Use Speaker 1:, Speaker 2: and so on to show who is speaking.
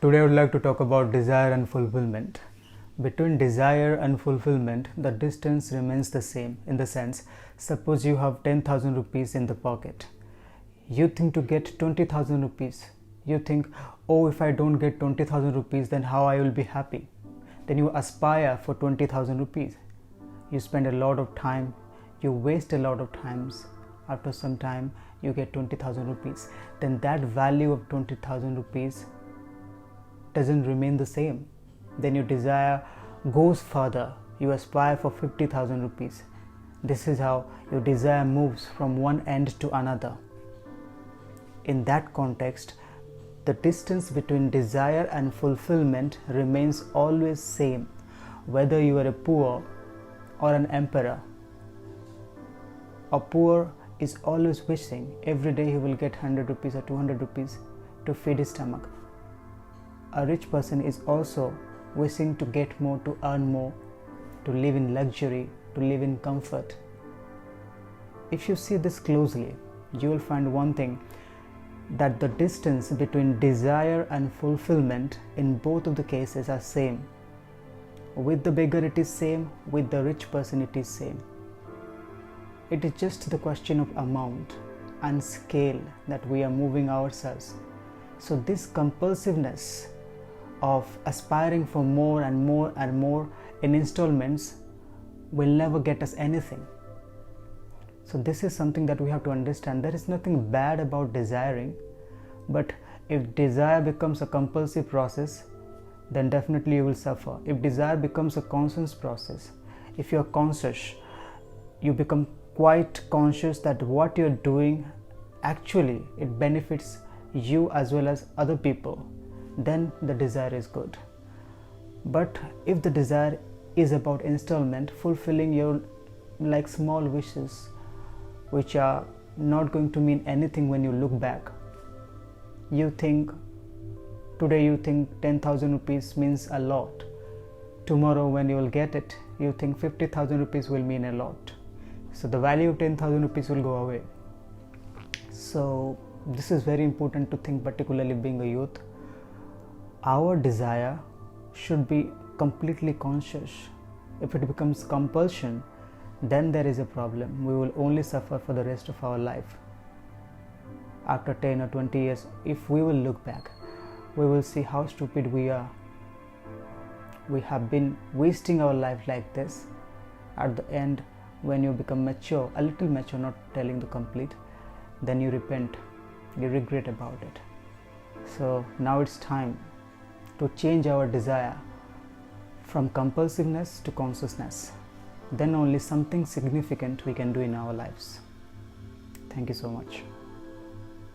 Speaker 1: Today I would like to talk about desire and fulfillment. Between desire and fulfillment, the distance remains the same in the sense, suppose you have 10,000 rupees in the pocket. You think to get 20,000 rupees. You think, oh, if I don't get 20,000 rupees, then how I will be happy? Then you aspire for 20,000 rupees. You spend a lot of time, you waste a lot of times. After some time, you get 20,000 rupees. Then that value of 20,000 rupees doesn't remain the same. Then your desire goes further. You aspire for 50,000 rupees. This is how your desire moves from one end to another. In that context, the distance between desire and fulfillment remains always same, whether you are a poor or an emperor. A poor is always wishing every day he will get 100 rupees or 200 rupees to feed his stomach. A rich person is also wishing to get more, to earn more, to live in luxury, to live in comfort. If you see this closely, you will find one thing, that the distance between desire and fulfillment in both of the cases are same. With the beggar it is same, with the rich person it is same. It is just the question of amount and scale that we are moving ourselves. So this compulsiveness of aspiring for more and more and more in installments will never get us anything. So this is something that we have to understand. There is nothing bad about desiring, but if desire becomes a compulsive process, then definitely you will suffer. If desire becomes a conscious process, if you are conscious, you become quite conscious that what you are doing actually it benefits you as well as other people, then the desire is good. But if the desire is about installment, fulfilling your like small wishes which are not going to mean anything when you look back. You think today you think 10,000 rupees means a lot. Tomorrow when you will get it, you think 50,000 rupees will mean a lot. So the value of 10,000 rupees will go away. So this is very important to think, particularly being a youth. Our desire should be completely conscious. If it becomes compulsion, then there is a problem. We will only suffer for the rest of our life. After 10 or 20 years, if we will look back, we will see how stupid we are. We have been wasting our life like this. At the end, when you become mature, a little mature, not telling the complete, then you repent, you regret about it. So now it's time to change our desire from compulsiveness to consciousness. Then only something significant we can do in our lives. Thank you so much.